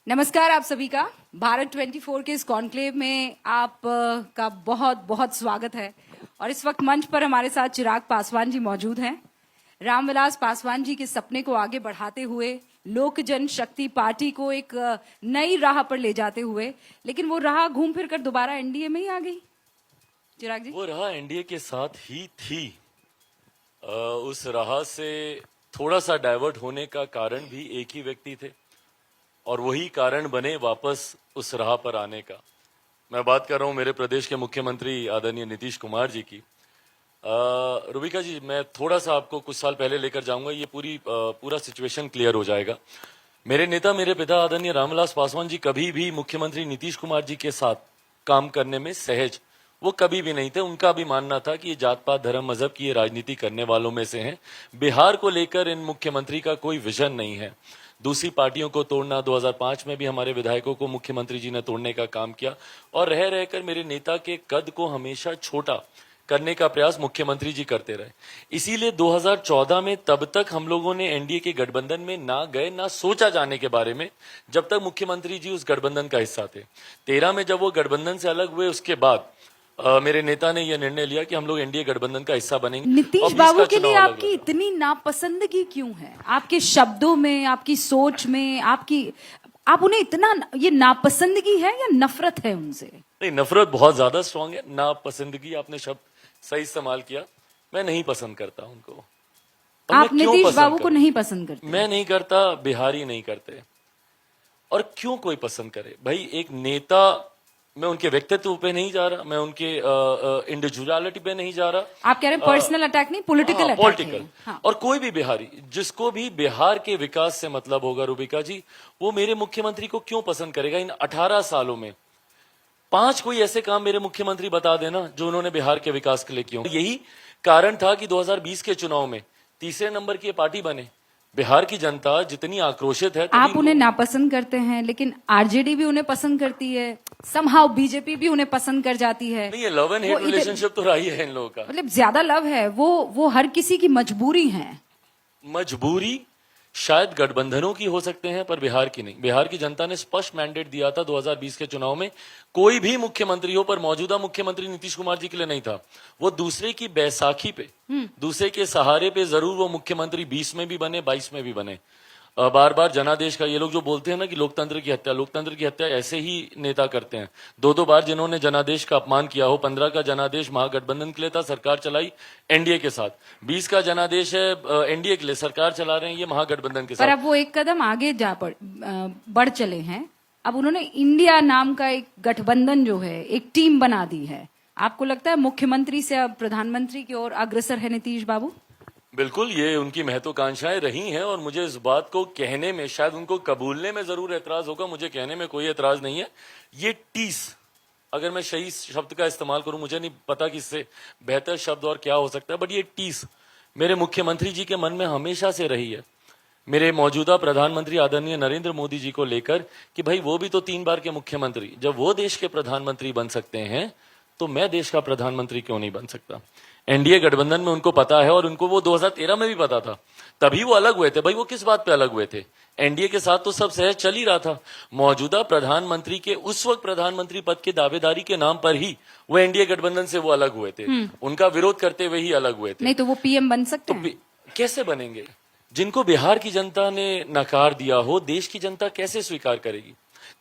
नमस्कार आप सभी का भारत 24 के इस कॉन्क्लेव में आप का बहुत बहुत स्वागत है। और इस वक्त मंच पर हमारे साथ चिराग पासवान जी मौजूद हैं। रामविलास पासवान जी के सपने को आगे बढ़ाते हुए लोक जनशक्ति पार्टी को एक नई राह पर ले जाते हुए, लेकिन वो राह घूम फिर कर दोबारा एनडीए में ही आ गई। चिराग जी, वो राह एनडीए के साथ ही थी। उस राह से थोड़ा सा डाइवर्ट होने का कारण भी एक ही व्यक्ति थे और वही कारण बने वापस उस राह पर आने का। मैं बात कर रहा हूं मेरे प्रदेश के मुख्यमंत्री आदरणीय नीतीश कुमार जी की। रुबिका जी, मैं थोड़ा सा आपको कुछ साल पहले लेकर जाऊंगा, ये पूरा सिचुएशन क्लियर हो जाएगा। मेरे नेता, मेरे पिता आदरणीय रामविलास पासवान जी कभी भी मुख्यमंत्री नीतीश कुमार जी के साथ काम करने में सहज वो कभी भी नहीं थे। उनका भी मानना था कि ये जात पात धर्म मजहब की ये राजनीति करने वालों में से हैं। बिहार को लेकर इन मुख्यमंत्री का कोई विजन नहीं है। दूसरी पार्टियों को तोड़ना, 2005 में भी हमारे विधायकों को मुख्यमंत्री जी ने तोड़ने का काम किया और रह रहकर मेरे नेता के कद को हमेशा छोटा करने का प्रयास मुख्यमंत्री जी करते रहे। इसीलिए 2014 में तब तक हम लोगों ने एनडीए के गठबंधन में ना गए, ना सोचा जाने के बारे में, जब तक मुख्यमंत्री जी उस गठबंधन का हिस्सा थे। 13 में जब वो गठबंधन से अलग हुए, उसके बाद मेरे नेता ने यह निर्णय लिया कि हम लोग एनडीए गठबंधन का हिस्सा बनेंगे। नीतीश बाबू के लिए आपकी इतनी नापसंदगी क्यों है? आपके शब्दों में, आपकी सोच में, आप उन्हें इतना, ये नापसंदगी है या नफरत है उनसे? नहीं, नफरत बहुत ज्यादा स्ट्रांग है। नापसंदगी, आपने शब्द सही इस्तेमाल किया। मैं नहीं पसंद करता उनको। आप नीतीश बाबू को नहीं पसंद करते? मैं नहीं करता, बिहारी नहीं करते। और क्यों कोई पसंद करे भाई? एक नेता, मैं उनके व्यक्तित्व पे नहीं जा रहा, मैं उनके इंडिविजुअलिटी पे नहीं जा रहा। आप कह रहे हैं पर्सनल अटैक नहीं, पॉलिटिकल अटैक। पॉलिटिकल। हाँ। और कोई भी बिहारी जिसको भी बिहार के विकास से मतलब होगा रुबिका जी, वो मेरे मुख्यमंत्री को क्यों पसंद करेगा? इन 18 सालों में 5 कोई ऐसे काम मेरे मुख्यमंत्री बता देना जो उन्होंने बिहार के विकास के लिए किए। यही कारण था कि 2020 के चुनाव में तीसरे नंबर की पार्टी बने। बिहार की जनता जितनी आक्रोशित है, आप उन्हें नापसंद करते हैं, लेकिन आरजेडी भी उन्हें पसंद करती है, समहाउ बीजेपी भी उन्हें पसंद कर जाती है। नहीं, ये लव एंड हेट रिलेशनशिप तो रही है इन लोगों का। मतलब ज्यादा लव है, वो हर किसी की मजबूरी है। मजबूरी शायद गठबंधनों की हो सकते हैं, पर बिहार की नहीं। बिहार की जनता ने स्पष्ट मैंडेट दिया था 2020 के चुनाव में, कोई भी मुख्यमंत्री हो, पर मौजूदा मुख्यमंत्री नीतीश कुमार जी के लिए नहीं था। वो दूसरे की बैसाखी पे, दूसरे के सहारे पे जरूर वो मुख्यमंत्री 20 में भी बने, 22 में भी बने। बार बार जनादेश का, ये लोग जो बोलते हैं ना कि लोकतंत्र की हत्या ऐसे ही नेता करते हैं। 2 बार जिन्होंने जनादेश का अपमान किया हो, 15 का जनादेश महागठबंधन के लिए था, सरकार चलाई एनडीए के साथ। 20 का जनादेश है एनडीए के लिए, सरकार चला रहे हैं ये महागठबंधन के साथ। पर अब वो एक कदम आगे बढ़ चले हैं। अब उन्होंने इंडिया नाम का एक गठबंधन जो है, एक टीम बना दी है। आपको लगता है मुख्यमंत्री से अब प्रधानमंत्री की ओर अग्रसर है नीतीश बाबू? बिल्कुल, ये उनकी महत्वाकांक्षाएं रही हैं और मुझे इस बात को कहने में, शायद उनको कबूलने में जरूर ऐतराज होगा, मुझे कहने में कोई ऐतराज नहीं है। ये टीस, अगर मैं सही शब्द का इस्तेमाल करूं, मुझे नहीं पता कि इससे बेहतर शब्द और क्या हो सकता है, बट ये टीस मेरे मुख्यमंत्री जी के मन में हमेशा से रही है, मेरे मौजूदा प्रधानमंत्री आदरणीय नरेंद्र मोदी जी को लेकर, कि भाई वो भी तो 3 बार के मुख्यमंत्री, जब वो देश के प्रधानमंत्री बन सकते हैं तो मैं देश का प्रधानमंत्री क्यों नहीं बन सकता? एनडीए गठबंधन में उनको पता है, और उनको वो 2013 में भी पता था, तभी वो अलग हुए थे। भाई वो किस बात पे अलग हुए थे? एनडीए के साथ तो सब सहज चल ही रहा था। मौजूदा प्रधानमंत्री के उस वक्त प्रधानमंत्री पद के दावेदारी के नाम पर ही वो एनडीए गठबंधन से वो अलग हुए थे। उनका विरोध करते हुए ही अलग हुए थे। नहीं तो वो पीएम बन सकते हैं? कैसे बनेंगे? जिनको बिहार की जनता ने नकार दिया हो, देश की जनता कैसे स्वीकार करेगी?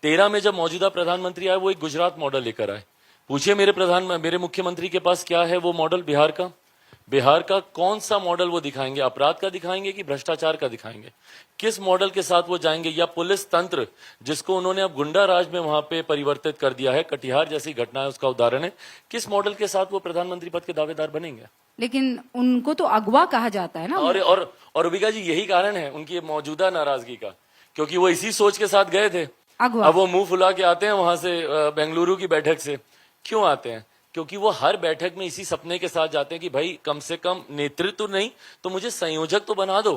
13 में जब मौजूदा प्रधानमंत्री आए, वो एक गुजरात मॉडल लेकर आए। पूछिए मेरे मुख्यमंत्री के पास क्या है वो मॉडल बिहार का कौन सा मॉडल वो दिखाएंगे? अपराध का दिखाएंगे कि भ्रष्टाचार का दिखाएंगे? किस मॉडल के साथ वो जाएंगे? या पुलिस तंत्र, जिसको उन्होंने अब गुंडा राज में वहां पे परिवर्तित कर दिया है, कटिहार जैसी घटना है उसका उदाहरण है, किस मॉडल के साथ वो प्रधानमंत्री पद के दावेदार बनेंगे? लेकिन उनको तो अगवा कहा जाता है ना। और रुबिका जी, यही कारण है उनकी मौजूदा नाराजगी का, क्योंकि वो इसी सोच के साथ गए थे। अब वो मुंह फुला के आते हैं वहां से, बेंगलुरु की बैठक से। क्यों आते हैं? क्योंकि वो हर बैठक में इसी सपने के साथ जाते हैं कि भाई कम से कम नेतृत्व नहीं तो मुझे संयोजक तो बना दो।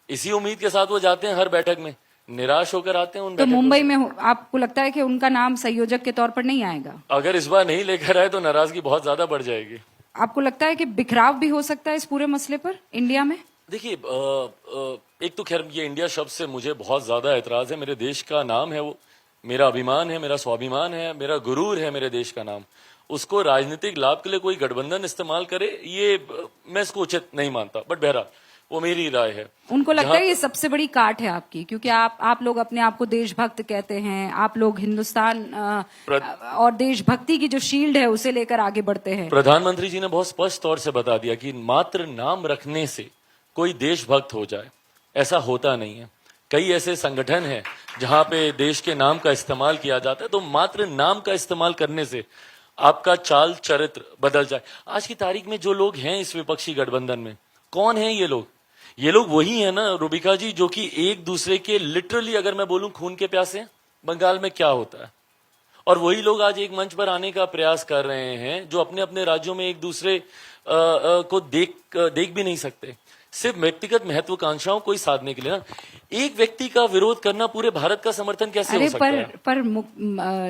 इसी उम्मीद के साथ वो जाते हैं हर बैठक में, निराश होकर आते हैं उन तो मुंबई में आपको लगता है कि उनका नाम संयोजक के तौर पर नहीं आएगा? अगर इस बार नहीं लेकर आए तो नाराजगी बहुत ज्यादा बढ़ जाएगी। आपको लगता है कि बिखराव भी हो सकता है इस पूरे मसले पर इंडिया में? देखिए एक तो खैर ये इंडिया शब्द से मुझे बहुत ज्यादा एतराज है। मेरे देश का नाम है, वो मेरा अभिमान है, मेरा स्वाभिमान है, मेरा गुरूर है मेरे देश का नाम। उसको राजनीतिक लाभ के लिए कोई गठबंधन इस्तेमाल करे, ये मैं इसको उचित नहीं मानता। बट बहरहाल वो मेरी राय है। उनको लगता है ये सबसे बड़ी काट है आपकी, क्योंकि आप लोग अपने आप को देशभक्त कहते हैं। आप लोग हिंदुस्तान और देशभक्ति की जो शील्ड है उसे लेकर आगे बढ़ते हैं। प्रधानमंत्री जी ने बहुत स्पष्ट तौर से बता दिया कि मात्र नाम रखने से कोई देशभक्त हो जाए, ऐसा होता नहीं है। कई ऐसे संगठन हैं जहां पे देश के नाम का इस्तेमाल किया जाता है, तो मात्र नाम का इस्तेमाल करने से आपका चाल चरित्र बदल जाए। आज की तारीख में जो लोग हैं इस विपक्षी गठबंधन में, कौन है ये लोग? ये लोग वही है ना रूबिका जी, जो कि एक दूसरे के लिटरली अगर मैं बोलूं खून के प्यासे हैं। बंगाल में क्या होता है, और वही लोग आज एक मंच पर आने का प्रयास कर रहे हैं जो अपने अपने राज्यों में एक दूसरे को देख भी नहीं सकते। सिर्फ व्यक्तिगत महत्वाकांक्षाओं को ही साधने के लिए ना एक व्यक्ति का विरोध करना पूरे भारत का समर्थन कैसे हो सकता है? पर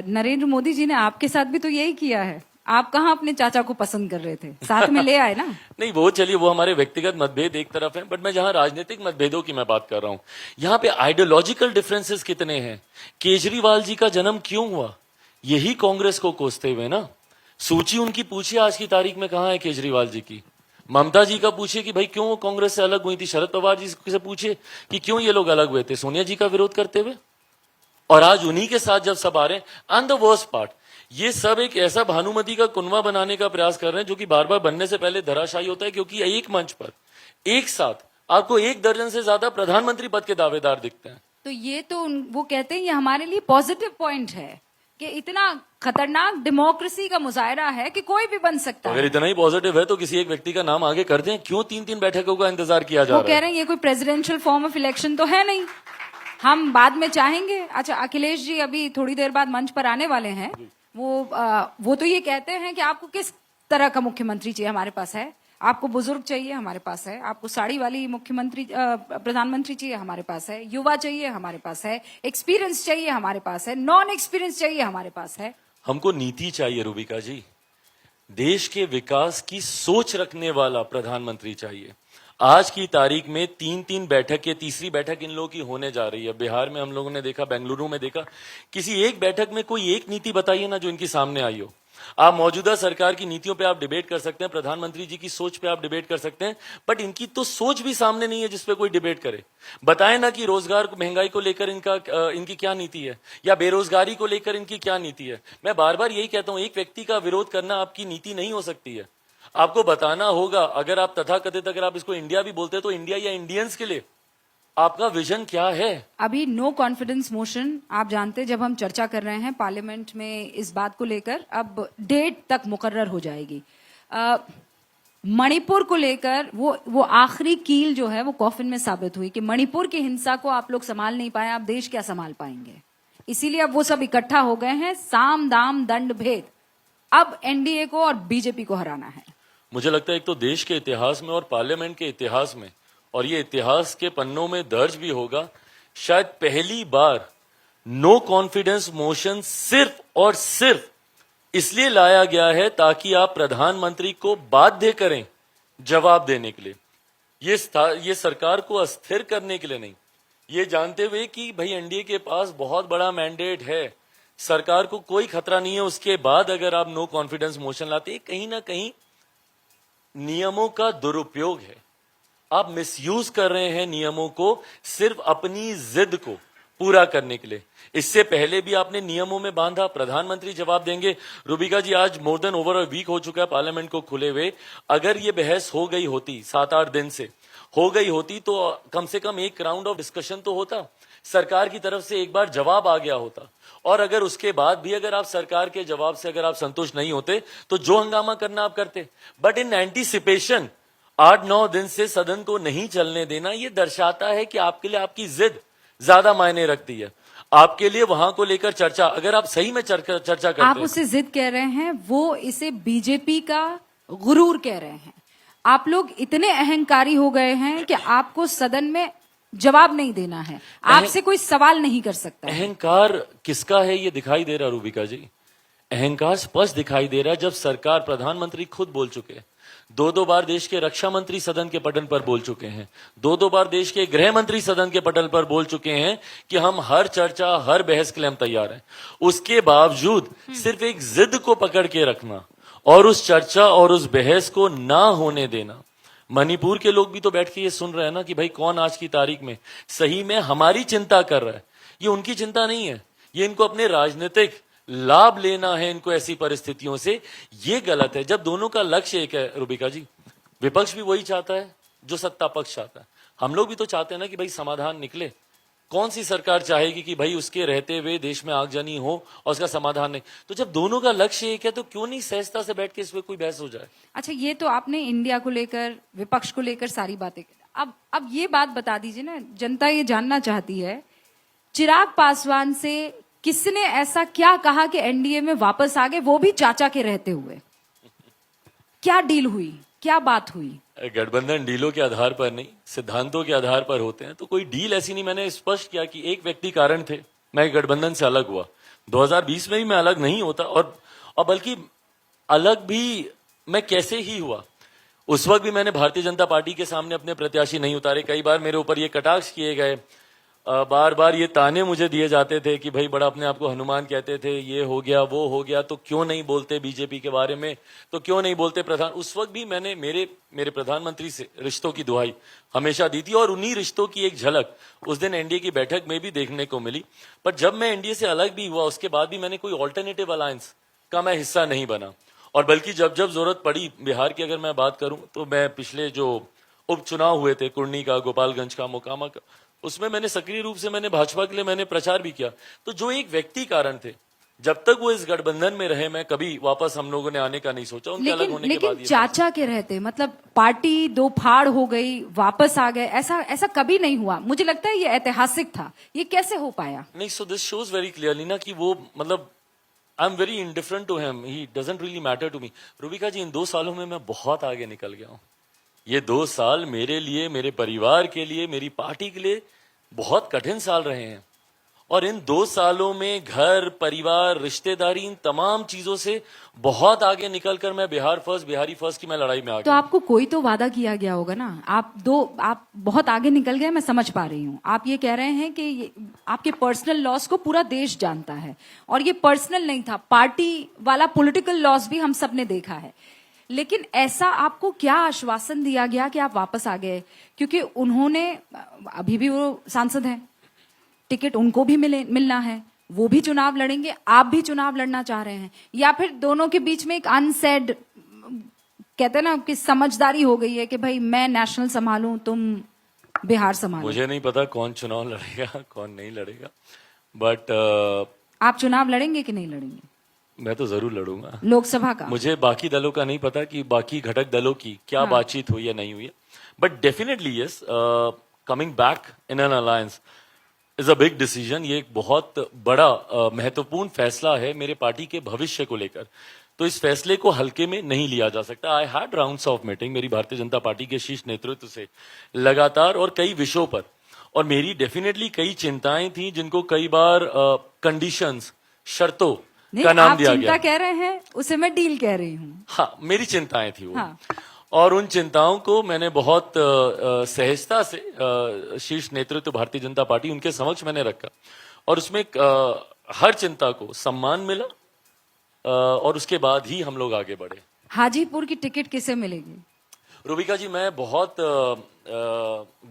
नरेंद्र मोदी जी ने आपके साथ भी तो यही किया है। आप कहाँ अपने चाचा को पसंद कर रहे थे, साथ में ले आए ना। नहीं वो चलिए, वो हमारे व्यक्तिगत मतभेद एक तरफ है, बट मैं जहां राजनीतिक मतभेदों की मैं बात कर रहा हूं, यहाँ पे आइडियोलॉजिकल डिफरेंसेस कितने हैं। केजरीवाल जी का जन्म क्यों हुआ, यही कांग्रेस को कोसते हुए ना। सूची उनकी पूछिए आज की तारीख में कहाँ है केजरीवाल जी की। ममता जी का पूछिए कि भाई क्यों वो कांग्रेस से अलग हुई थी। शरद पवार जी से पूछिए कि क्यों ये लोग अलग हुए थे, सोनिया जी का विरोध करते हुए। और आज उन्हीं के साथ जब सब आ रहे हैं। एंड द वर्स्ट पार्ट, ये सब एक ऐसा भानुमति का कुनवा बनाने का प्रयास कर रहे हैं जो कि बार बार बनने से पहले धराशायी होता है, क्योंकि एक मंच पर एक साथ आपको 1 दर्जन से ज्यादा प्रधानमंत्री पद के दावेदार दिखते हैं। तो ये तो वो कहते हैं ये हमारे लिए पॉजिटिव पॉइंट है कि इतना खतरनाक डेमोक्रेसी का मुजाहरा है कि कोई भी बन सकता है। अगर इतना ही पॉजिटिव है तो किसी एक व्यक्ति का नाम आगे कर दें। क्यों 3-3 बैठकों का इंतजार किया जा रहा है? वो कह रहे हैं ये कोई प्रेसिडेंशियल फॉर्म ऑफ इलेक्शन तो है नहीं, हम बाद में चाहेंगे। अच्छा, अखिलेश जी अभी थोड़ी देर बाद मंच पर आने वाले हैं। वो तो ये कहते हैं कि आपको किस तरह का मुख्यमंत्री चाहिए, हमारे पास है। आपको बुजुर्ग चाहिए, हमारे पास है। आपको साड़ी वाली मुख्यमंत्री प्रधानमंत्री चाहिए, हमारे पास है। युवा चाहिए, हमारे पास है। एक्सपीरियंस चाहिए, हमारे पास है। नॉन एक्सपीरियंस चाहिए, हमारे पास है। हमको नीति चाहिए रूबिका जी, देश के विकास की सोच रखने वाला प्रधानमंत्री चाहिए। आज की तारीख में 3-3 बैठक के तीसरी बैठक इन लोगों की होने जा रही है। बिहार में हम लोगों ने देखा, बेंगलुरु में देखा। किसी एक बैठक में कोई एक नीति बताइए ना जो इनकी सामने आई हो। आप मौजूदा सरकार की नीतियों पे आप डिबेट कर सकते हैं, प्रधानमंत्री जी की सोच पे आप डिबेट कर सकते हैं, बट इनकी तो सोच भी सामने नहीं है जिसपे कोई डिबेट करे। बताएं ना कि रोजगार को, महंगाई को लेकर इनकी क्या नीति है, या बेरोजगारी को लेकर इनकी क्या नीति है। मैं बार बार यही कहता हूं, एक व्यक्ति का विरोध करना आपकी नीति नहीं हो सकती है। आपको बताना होगा, अगर आप तथाकथित अगर आप इसको इंडिया भी बोलते हैं तो इंडिया या इंडियंस के लिए आपका विजन क्या है। अभी नो कॉन्फिडेंस मोशन, आप जानते हैं, जब हम चर्चा कर रहे हैं पार्लियामेंट में इस बात को लेकर, अब डेट तक मुकर्रर हो जाएगी। मणिपुर को लेकर वो आखिरी कील जो है वो कॉफिन में साबित हुई कि मणिपुर की हिंसा को आप लोग संभाल नहीं पाए, आप देश क्या संभाल पाएंगे। इसीलिए अब वो सब इकट्ठा हो गए हैं, साम दाम दंड भेद। अब एनडीए को और बीजेपी को हराना है। मुझे लगता है एक तो देश के इतिहास में और पार्लियामेंट के इतिहास में, और ये इतिहास के पन्नों में दर्ज भी होगा, शायद पहली बार नो कॉन्फिडेंस मोशन सिर्फ और सिर्फ इसलिए लाया गया है ताकि आप प्रधानमंत्री को बाध्य करें जवाब देने के लिए। ये सरकार को अस्थिर करने के लिए नहीं, ये जानते हुए कि भाई एनडीए के पास बहुत बड़ा मैंडेट है, सरकार को कोई खतरा नहीं है। उसके बाद अगर आप नो कॉन्फिडेंस मोशन लाते, कहीं ना कहीं नियमों का दुरुपयोग है। आप मिसयूज कर रहे हैं नियमों को सिर्फ अपनी जिद को पूरा करने के लिए। इससे पहले भी आपने नियमों में बांधा, प्रधानमंत्री जवाब देंगे। रूबिका जी, आज more than over a week हो चुका है पार्लियामेंट को खुले हुए। अगर ये बहस हो गई होती 7-8 दिन से हो गई होती तो कम से कम एक राउंड ऑफ डिस्कशन तो होता, सरकार की तरफ से एक बार जवाब आ गया होता। और अगर उसके बाद भी अगर आप सरकार के जवाब से अगर आप संतुष्ट नहीं होते तो जो हंगामा करना आप करते। बट इन एंटीसिपेशन 8-9 दिन से सदन को नहीं चलने देना, यह दर्शाता है कि आपके लिए आपकी जिद ज्यादा मायने रखती है। आपके लिए वहां को लेकर चर्चा, अगर आप सही में चर्चा करते, आप उसे जिद कह रहे हैं, वो इसे बीजेपी का गुरूर कह रहे हैं। आप लोग इतने अहंकारी हो गए हैं कि आपको सदन में जवाब नहीं देना है, आपसे कोई सवाल नहीं कर सकता। अहंकार किसका है ये दिखाई दे रहा रूबिका जी। अहंकार स्पष्ट दिखाई दे रहा है जब सरकार, प्रधानमंत्री खुद बोल चुके हैं दो बार देश के रक्षा मंत्री सदन के पटल पर बोल चुके हैं, दो बार देश के गृह मंत्री सदन के पटल पर बोल चुके हैं कि हम हर चर्चा, हर बहस के लिए हम तैयार हैं। उसके बावजूद सिर्फ एक जिद को पकड़ के रखना और उस चर्चा और उस बहस को ना होने देना। मणिपुर के लोग भी तो बैठ के ये सुन रहे हैं ना कि भाई कौन आज की तारीख में सही में हमारी चिंता कर रहा है। ये उनकी चिंता नहीं है, ये इनको अपने राजनीतिक लाभ लेना है इनको ऐसी परिस्थितियों से। ये गलत है। जब दोनों का लक्ष्य एक है रूबिका जी, विपक्ष भी वही चाहता है जो सत्ता पक्ष चाहता है, हम लोग भी तो चाहते हैं ना कि भाई समाधान निकले। कौन सी सरकार चाहेगी कि भाई उसके रहते हुए देश में आगजनी हो और उसका समाधान नहीं? तो जब दोनों का लक्ष्य एक है तो क्यों नहीं सहजता से बैठ के इस पे कोई बहस हो जाए। अच्छा, ये तो आपने इंडिया को लेकर, विपक्ष को लेकर सारी बातें। अब ये बात बता दीजिए ना, जनता ये जानना चाहती है, चिराग पासवान से किसने ऐसा क्या कहा कि एनडीए में वापस आ गए, वो भी चाचा के रहते हुए? क्या डील हुई, क्या बात हुई? गठबंधन डीलों के आधार पर नहीं, सिद्धांतों के आधार पर होते हैं। तो कोई डील ऐसी नहीं। मैंने स्पष्ट किया कि एक व्यक्ति कारण थे, मैं गठबंधन से अलग हुआ। 2020 में भी मैं अलग नहीं होता, और बल्कि अलग भी मैं कैसे ही हुआ। उस वक्त भी मैंने भारतीय जनता पार्टी के सामने अपने प्रत्याशी नहीं उतारे। कई बार मेरे ऊपर ये कटाक्ष किए गए, बार बार ये ताने मुझे दिए जाते थे कि भाई बड़ा अपने आप को हनुमान कहते थे, ये हो गया वो हो गया, तो क्यों नहीं बोलते बीजेपी के बारे में, तो क्यों नहीं बोलते प्रधान। उस वक्त भी मैंने मेरे प्रधानमंत्री से रिश्तों की दुहाई हमेशा दी थी, और उन्हीं रिश्तों की एक झलक उस दिन एनडीए की बैठक में भी देखने को मिली। पर जब मैं एनडीए से अलग भी हुआ, उसके बाद भी मैंने कोई ऑल्टरनेटिव अलायंस का मैं हिस्सा नहीं बना। और बल्कि जब जब जरूरत पड़ी, बिहार की अगर मैं बात करूं तो मैं पिछले जो उपचुनाव हुए थे, कुर्नी का, गोपालगंज का, मोकामा का, उसमें मैंने सक्रिय रूप से मैंने भाजपा के लिए मैंने प्रचार भी किया। तो जो एक व्यक्ति कारण थे, जब तक वो इस गठबंधन में रहे, मैं कभी वापस हम लोगों ने आने का नहीं सोचा। उनके अलग होने के बाद लेकिन चाचा के रहते, मतलब पार्टी दो फाड़ हो गई, वापस आ गए, ऐसा कभी नहीं हुआ। मुझे लगता है ये ऐतिहासिक था। ये कैसे हो पाया? नहीं, so this shows very clearly ना कि वो, मतलब I am very indifferent to him, he doesn't really matter to me. Rubika ji, इन 2 सालों में मैं बहुत आगे निकल गया हूं। ये 2 साल मेरे लिए, मेरे परिवार के लिए, मेरी पार्टी के लिए बहुत कठिन साल रहे हैं। और इन 2 सालों में घर, परिवार, रिश्तेदारी, इन तमाम चीजों से बहुत आगे निकलकर मैं बिहारी फर्स्ट की मैं लड़ाई में आ तो गया। आपको कोई तो वादा किया गया होगा ना। आप बहुत आगे निकल गए, मैं समझ पा रही हूँ। आप ये कह रहे हैं कि आपके पर्सनल लॉस को पूरा देश जानता है, और ये पर्सनल नहीं था, पार्टी वाला पॉलिटिकल लॉस भी हम सब ने देखा है। लेकिन ऐसा आपको क्या आश्वासन दिया गया कि आप वापस आ गए? क्योंकि उन्होंने, अभी भी वो सांसद हैं, टिकट उनको भी मिलना है, वो भी चुनाव लड़ेंगे, आप भी चुनाव लड़ना चाह रहे हैं, या फिर दोनों के बीच में एक अनसेड, कहते हैं ना कि समझदारी हो गई है कि भाई मैं नेशनल संभालूं, तुम बिहार संभालो? मुझे नहीं पता कौन चुनाव लड़ेगा कौन नहीं लड़ेगा, बट आप चुनाव लड़ेंगे कि नहीं लड़ेंगे? मैं तो जरूर लड़ूंगा, लोकसभा का। मुझे बाकी दलों का नहीं पता कि बाकी घटक दलों की क्या बातचीत हुई या नहीं हुई है, but definitely yes, coming back in an alliance is a big decision. ये एक बहुत बड़ा महत्वपूर्ण फैसला है मेरे पार्टी के भविष्य को लेकर। तो इस फैसले को हल्के में नहीं लिया जा सकता। I had rounds of meeting मेरी भारतीय जनता पार्टी के शीर्ष नेतृत्व से लगातार, और कई विषयों पर, और मेरी डेफिनेटली कई चिंताएं थी जिनको कई बार कंडीशंस, शर्तों का नाम दिया गया। चिंता कह रहे हैं, उसे मैं डील कह रही हूँ। हाँ, मेरी चिंताएं थी वो। हाँ। और उन चिंताओं को मैंने बहुत सहजता से शीर्ष नेतृत्व भारतीय जनता पार्टी उनके समक्ष मैंने रखा, और उसमें हर चिंता को सम्मान मिला, और उसके बाद ही हम लोग आगे बढ़े। हाजीपुर की टिकट किसे मिलेगी? रूबिका जी, मैं बहुत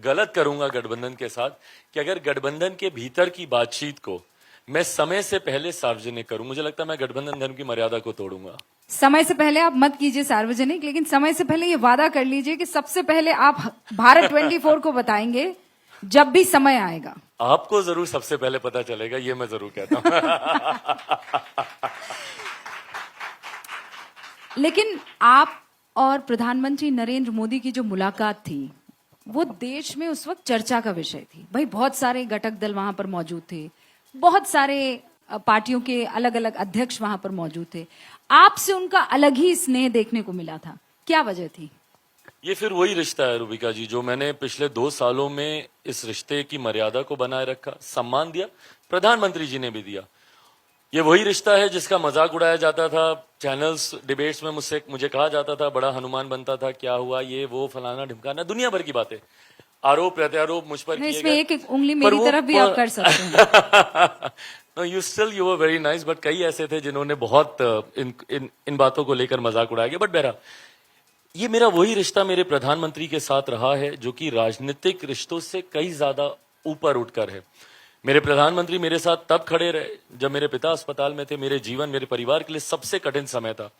गलत करूंगा गठबंधन के साथ कि अगर गठबंधन के भीतर की बातचीत को मैं समय से पहले सार्वजनिक करूं। मुझे लगता है मैं गठबंधन धर्म की मर्यादा को तोड़ूंगा। समय से पहले आप मत कीजिए सार्वजनिक, लेकिन समय से पहले ये वादा कर लीजिए कि सबसे पहले आप भारत 24 को बताएंगे जब भी समय आएगा। आपको जरूर सबसे पहले पता चलेगा, ये मैं जरूर कहता हूं। लेकिन आप और प्रधानमंत्री नरेंद्र मोदी की जो मुलाकात थी, वो देश में उस वक्त चर्चा का विषय थी। भाई बहुत सारे घटक दल वहां पर मौजूद थे, बहुत सारे पार्टियों के अलग अलग अध्यक्ष वहां पर मौजूद थे। आपसे उनका अलग ही स्नेह देखने को मिला था, क्या वजह थी? ये फिर वही रिश्ता है रूबिका जी, जो मैंने पिछले 2 सालों में इस रिश्ते की मर्यादा को बनाए रखा, सम्मान दिया, प्रधानमंत्री जी ने भी दिया। ये वही रिश्ता है जिसका मजाक उड़ाया जाता था चैनल्स डिबेट्स में मुझे कहा जाता था बड़ा हनुमान बनता था, क्या हुआ, ये वो फलाना ढिमकाना, दुनिया भर की बातें, आरोप प्रत्यारोप मुझ पर नहीं, किए इसमें गए। एक उंगली पर मेरी वो तरफ भी आप कर सकते हैं। No you were very nice, but कई ऐसे थे जिन्होंने बहुत इन बातों को लेकर मजाक उड़ाया गया। बट बहरहाल ये मेरा वही रिश्ता मेरे प्रधानमंत्री के साथ रहा है जो कि राजनीतिक रिश्तों से कई ज्यादा ऊपर उठकर है। मेरे प्रधानमंत्री मेरे साथ तब खड़े रहे जब मेरे पिता अस्पताल में थे। मेरे जीवन, मेरे परिवार के लिए सबसे कठिन समय था।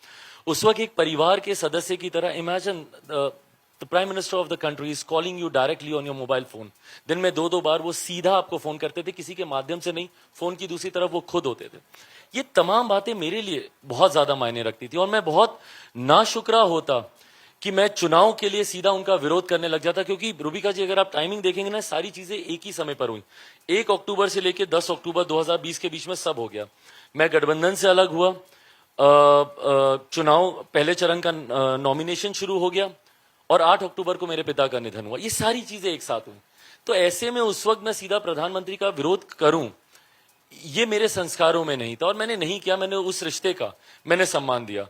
उस वक्त एक परिवार के सदस्य की तरह imagine the prime minister of the country is calling you directly on your mobile phone. दिन में 2-2 बार वो सीधा आपको फोन करते थे, किसी के माध्यम से नहीं, फोन की दूसरी तरफ वो खुद होते थे। ये तमाम बातें मेरे लिए बहुत ज्यादा मायने रखती थी और मैं बहुत नाशुक्रा होता कि मैं चुनाव के लिए सीधा उनका विरोध करने लग जाता, क्योंकि रूबिका जी अगर आप टाइमिंग देखेंगे ना, सारी चीजें एक ही समय पर हुई। 1 अक्टूबर से लेकर 10 अक्टूबर 2020 के बीच में सब हो गया। मैं गठबंधन से अलग हुआ, चुनाव पहले चरण का नॉमिनेशन शुरू हो गया और 8 अक्टूबर को मेरे पिता का निधन हुआ। ये सारी चीजें एक साथ हुई। तो ऐसे में उस वक्त मैं सीधा प्रधानमंत्री का विरोध करूं, ये मेरे संस्कारों में नहीं था और मैंने नहीं किया। मैंने उस रिश्ते का मैंने सम्मान दिया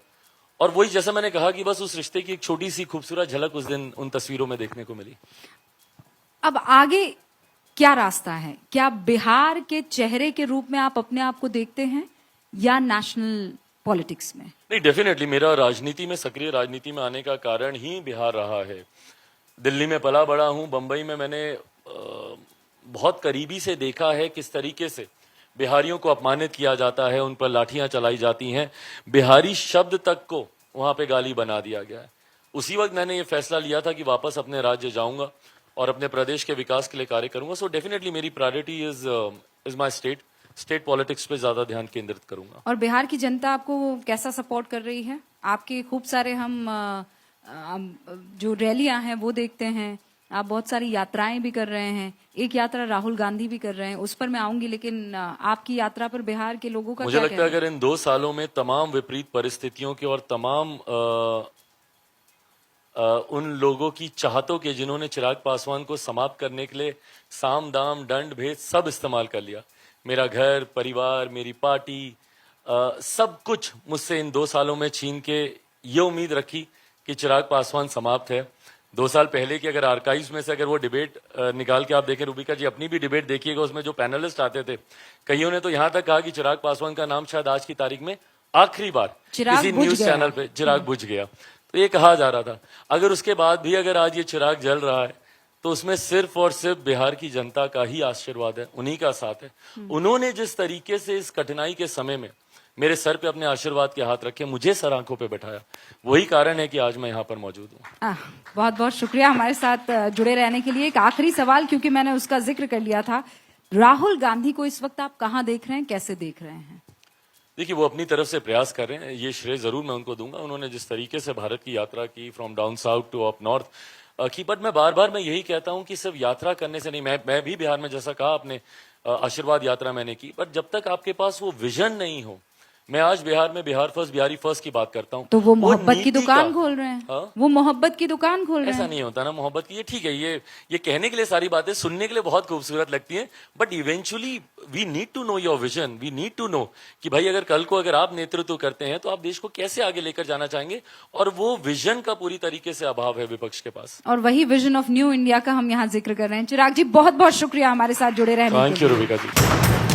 और वही जैसा मैंने कहा कि बस उस रिश्ते की एक छोटी सी खूबसूरत झलक उस दिन उन तस्वीरों में देखने को मिली। अब आगे क्या रास्ता है? क्या बिहार के चेहरे के रूप में आप अपने आप को देखते हैं या नेशनल पॉलिटिक्स में? नहीं, डेफिनेटली मेरा राजनीति में, सक्रिय राजनीति में आने का कारण ही बिहार रहा है। दिल्ली में पला बड़ा हूं, बंबई में मैंने बहुत करीबी से देखा है किस तरीके से बिहारियों को अपमानित किया जाता है, उन पर लाठियां चलाई जाती हैं, बिहारी शब्द तक को वहां पे गाली बना दिया गया है। उसी वक्त मैंने ये फैसला लिया था कि वापस अपने राज्य जाऊंगा और अपने प्रदेश के विकास के लिए कार्य करूंगा। सो डेफिनेटली मेरी priority is my state politics पे ज्यादा ध्यान केंद्रित करूंगा। और बिहार की जनता आपको कैसा सपोर्ट कर रही है? आपके खूब सारे हम जो रैलियां हैं वो देखते हैं, आप बहुत सारी यात्राएं भी कर रहे हैं। एक यात्रा राहुल गांधी भी कर रहे हैं, उस पर मैं आऊंगी, लेकिन आपकी यात्रा पर बिहार के लोगों का मुझे क्या लगता है कहना? अगर इन 2 सालों में तमाम विपरीत परिस्थितियों के और तमाम उन लोगों की चाहतों के जिन्होंने चिराग पासवान को समाप्त करने के लिए साम दाम दंड भेद सब इस्तेमाल कर लिया, मेरा घर परिवार, मेरी पार्टी, सब कुछ मुझसे इन 2 सालों में छीन के ये उम्मीद रखी कि चिराग पासवान समाप्त है। 2 साल पहले की अगर आर्काइव्स में से अगर वो डिबेट निकाल के आप देखें, रूबिका जी अपनी भी डिबेट देखिएगा, उसमें जो पैनलिस्ट आते थे, कईयों ने तो यहां तक कहा कि चिराग पासवान का नाम शायद आज की तारीख में आखिरी बार किसी न्यूज चैनल पे चिराग बुझ गया, तो ये कहा जा रहा था। अगर उसके बाद भी अगर आज ये चिराग जल रहा है तो उसमें सिर्फ और सिर्फ बिहार की जनता का ही आशीर्वाद है, उन्हीं का साथ है। उन्होंने जिस तरीके से इस कठिनाई के समय में मेरे सर पे अपने आशीर्वाद के हाथ रखे, मुझे सर आंखों पे बैठाया, वही कारण है कि आज मैं यहाँ पर मौजूद हूँ। बहुत बहुत शुक्रिया हमारे साथ जुड़े रहने के लिए। एक आखिरी सवाल, क्योंकि मैंने उसका जिक्र कर लिया था, राहुल गांधी को इस वक्त आप कहाँ देख रहे हैं, कैसे देख रहे हैं? देखिए, वो अपनी तरफ से प्रयास कर रहे हैं, ये श्रेय जरूर मैं उनको दूंगा। उन्होंने जिस तरीके से भारत की यात्रा की, from down south to up north की, बट मैं बार बार मैं यही कहता हूं कि सिर्फ यात्रा करने से नहीं, मैं भी बिहार में जैसा कहा आपने आशीर्वाद यात्रा मैंने की, बट जब तक आपके पास वो विजन नहीं हो, मैं आज बिहार में बिहार फर्स्ट, बिहारी फर्स्ट की बात करता हूँ। तो वो मोहब्बत की दुकान खोल रहे हैं। हाँ? वो मोहब्बत की दुकान खोल रहे हैं। ऐसा नहीं होता ना मोहब्बत की, ये ठीक है, ये कहने के लिए सारी बातें सुनने के लिए बहुत खूबसूरत लगती हैं, but eventually we need to know your vision, we need to know कि भाई अगर कल को अगर आप नेतृत्व करते हैं तो आप देश को कैसे आगे लेकर जाना चाहेंगे, और वो विजन का पूरी तरीके से अभाव है विपक्ष के पास। और वही विजन ऑफ न्यू इंडिया का हम यहाँ जिक्र कर रहे हैं। चिराग जी बहुत बहुत शुक्रिया हमारे साथ जुड़े रहने के लिए। Thank you Rubika ji.